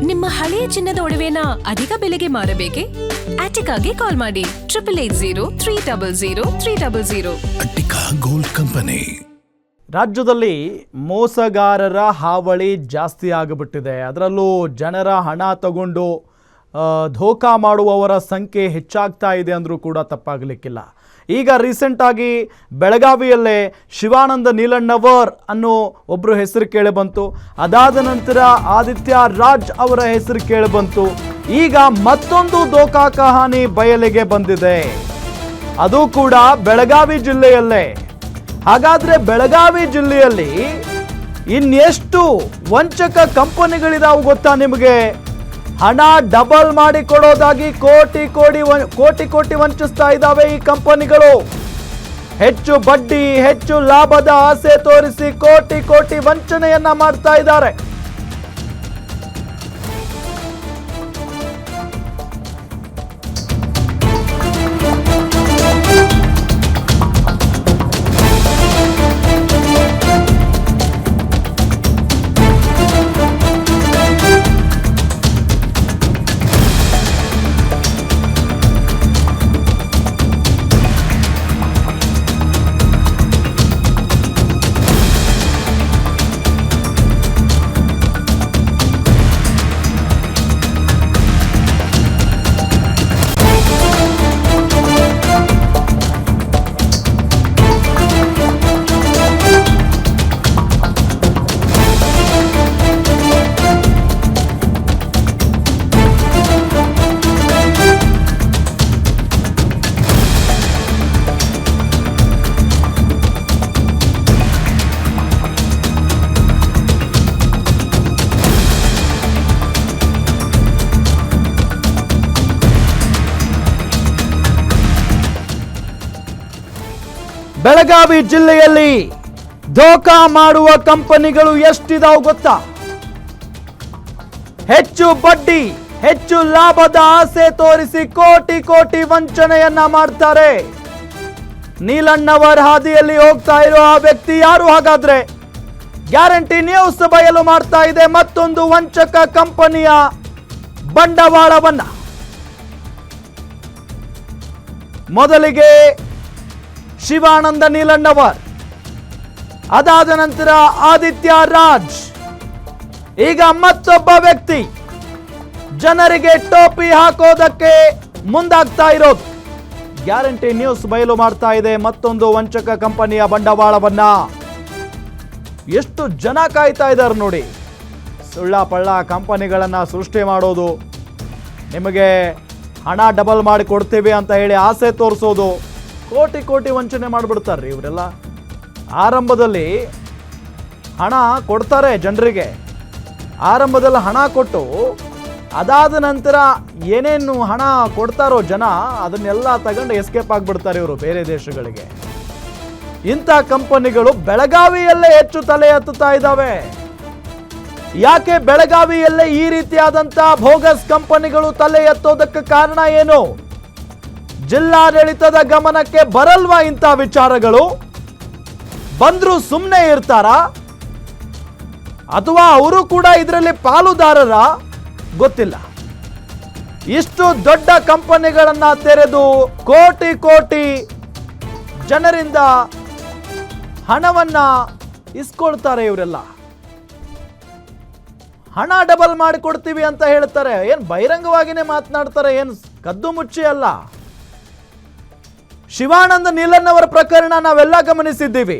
ನಿಮ್ಮ ಹಳೆಯ ಚಿನ್ನದ ಒಡವೆನ ಅಧಿಕ ಬೆಲೆಗೆ ಮಾರಬೇಕೆ? ಆಟಿಕಾಗೆ ಕಾಲ್ ಮಾಡಿ 8880 ಅಟ್ಟಿಕಾ ಗೋಲ್ಡ್ ಕಂಪನಿ. ರಾಜ್ಯದಲ್ಲಿ ಮೋಸಗಾರರ ಹಾವಳಿ ಜಾಸ್ತಿ ಆಗಿಬಿಟ್ಟಿದೆ. ಅದರಲ್ಲೂ ಜನರ ಹಣ ತಗೊಂಡು ಧೋಖಾ ಮಾಡುವವರ ಸಂಖ್ಯೆ ಹೆಚ್ಚಾಗ್ತಾ ಇದೆ ಅಂದರೂ ಕೂಡ ತಪ್ಪಾಗಲಿಕ್ಕಿಲ್ಲ. ಈಗ ರೀಸೆಂಟಾಗಿ ಬೆಳಗಾವಿಯಲ್ಲೇ ಶಿವಾನಂದ ನೀಲಣ್ಣವರ್ ಅನ್ನೋ ಒಬ್ಬರು ಹೆಸರು ಕೇಳಿಬಂತು. ಅದಾದ ನಂತರ ಆದಿತ್ಯ ರಾಜ್ ಅವರ ಹೆಸರು ಕೇಳಿಬಂತು. ಈಗ ಮತ್ತೊಂದು ಧೋಖಾ ಕಹಾನಿ ಬಯಲಿಗೆ ಬಂದಿದೆ, ಅದು ಕೂಡ ಬೆಳಗಾವಿ ಜಿಲ್ಲೆಯಲ್ಲೇ. ಹಾಗಾದ್ರೆ ಬೆಳಗಾವಿ ಜಿಲ್ಲೆಯಲ್ಲಿ ಇನ್ನೆಷ್ಟು ವಂಚಕ ಕಂಪನಿಗಳಿದಾವು ಗೊತ್ತಾ ನಿಮಗೆ? ಹಣ ಡಬಲ್ ಮಾಡಿ ಕೊಡೋದಾಗಿ ಕೋಟಿ ಕೋಟಿ ವಂಚಿಸ್ತಾ ಇದ್ದಾವೆ ಈ ಕಂಪನಿಗಳು. ಹೆಚ್ಚು ಬಡ್ಡಿ, ಹೆಚ್ಚು ಲಾಭದ ಆಸೆ ತೋರಿಸಿ ಕೋಟಿ ವಂಚನೆಯನ್ನ ಮಾಡ್ತಾ ಇದ್ದಾರೆ. ಬೆಳಗಾವಿ ಜಿಲ್ಲೆಯಲ್ಲಿ ಧೋಖಾ ಮಾಡುವ ಕಂಪನಿಗಳು ಎಷ್ಟಿದಾವು ಗೊತ್ತಾ? ಹೆಚ್ಚು ಬಡ್ಡಿ, ಹೆಚ್ಚು ಲಾಭದ ಆಸೆ ತೋರಿಸಿ ಕೋಟಿ ವಂಚನೆಯನ್ನ ಮಾಡ್ತಾರೆ. ನೀಲಣ್ಣವರ್ ಹಾದಿಯಲ್ಲಿ ಹೋಗ್ತಾ ಇರೋ ಆ ವ್ಯಕ್ತಿ ಯಾರು ಹಾಗಾದ್ರೆ? ಗ್ಯಾರಂಟಿ ನ್ಯೂಸ್ ಬಯಲು ಮಾಡ್ತಾ ಇದೆ ಮತ್ತೊಂದು ವಂಚಕ ಕಂಪನಿಯ ಬಂಡವಾಳವನ್ನ. ಮೊದಲಿಗೆ ಶಿವಾನಂದ ನೀಲಣ್ಣವರ್, ಅದಾದ ನಂತರ ಆದಿತ್ಯ ರಾಜ್, ಈಗ ಮತ್ತೊಬ್ಬ ವ್ಯಕ್ತಿ ಜನರಿಗೆ ಟೋಪಿ ಹಾಕೋದಕ್ಕೆ ಮುಂದಾಗ್ತಾ ಇರೋದು. ಗ್ಯಾರಂಟಿ ನ್ಯೂಸ್ ಬಯಲು ಮಾಡ್ತಾ ಇದೆ ಮತ್ತೊಂದು ವಂಚಕ ಕಂಪನಿಯ ಬಂಡವಾಳವನ್ನ. ಎಷ್ಟು ಜನ ಕಾಯ್ತಾ ಇದ್ದಾರೆ ನೋಡಿ. ಸುಳ್ಳ ಪಳ್ಳ ಕಂಪನಿಗಳನ್ನ ಸೃಷ್ಟಿ ಮಾಡೋದು, ನಿಮಗೆ ಹಣ ಡಬಲ್ ಮಾಡಿ ಕೊಡ್ತೀವಿ ಅಂತ ಹೇಳಿ ಆಸೆ ತೋರಿಸೋದು, ಕೋಟಿ ವಂಚನೆ ಮಾಡಿಬಿಡ್ತಾರ್ರಿ ಇವರೆಲ್ಲ. ಆರಂಭದಲ್ಲಿ ಹಣ ಕೊಡ್ತಾರೆ ಜನರಿಗೆ, ಆರಂಭದಲ್ಲಿ ಹಣ ಕೊಟ್ಟು ಅದಾದ ನಂತರ ಏನೇನು ಹಣ ಕೊಡ್ತಾರೋ ಜನ ಅದನ್ನೆಲ್ಲ ತಗೊಂಡು ಎಸ್ಕೇಪ್ ಆಗಿಬಿಡ್ತಾರೆ ಇವರು ಬೇರೆ ದೇಶಗಳಿಗೆ. ಇಂಥ ಕಂಪನಿಗಳು ಬೆಳಗಾವಿಯಲ್ಲೇ ಹೆಚ್ಚು ತಲೆ ಎತ್ತುತ್ತಾ ಇದ್ದಾವೆ. ಯಾಕೆ ಬೆಳಗಾವಿಯಲ್ಲೇ ಈ ರೀತಿಯಾದಂಥ ಬೋಗಸ್ ಕಂಪನಿಗಳು ತಲೆ ಎತ್ತೋದಕ್ಕೆ ಕಾರಣ ಏನು? ಜಿಲ್ಲಾಡಳಿತದ ಗಮನಕ್ಕೆ ಬರಲ್ವಾ ಇಂಥ ವಿಚಾರಗಳು? ಬಂದ್ರು ಸುಮ್ಮನೆ ಇರ್ತಾರ ಅಥವಾ ಅವರು ಕೂಡ ಇದರಲ್ಲಿ ಪಾಲುದಾರರ ಗೊತ್ತಿಲ್ಲ. ಇಷ್ಟು ದೊಡ್ಡ ಕಂಪನಿಗಳನ್ನ ತೆರೆದು ಕೋಟಿ ಜನರಿಂದ ಹಣವನ್ನ ಇಸ್ಕೊಳ್ತಾರೆ ಇವರೆಲ್ಲ. ಹಣ ಡಬಲ್ ಮಾಡಿ ಕೊಡ್ತೀವಿ ಅಂತ ಹೇಳ್ತಾರೆ. ಏನ್ ಬಹಿರಂಗವಾಗಿನೇ ಮಾತನಾಡ್ತಾರೆ, ಏನ್ ಕದ್ದು ಮುಚ್ಚಿ ಅಲ್ಲ. ಶಿವಾನಂದ ನೀಲಣ್ಣವರ ಪ್ರಕರಣ ನಾವೆಲ್ಲ ಗಮನಿಸಿದ್ದೀವಿ.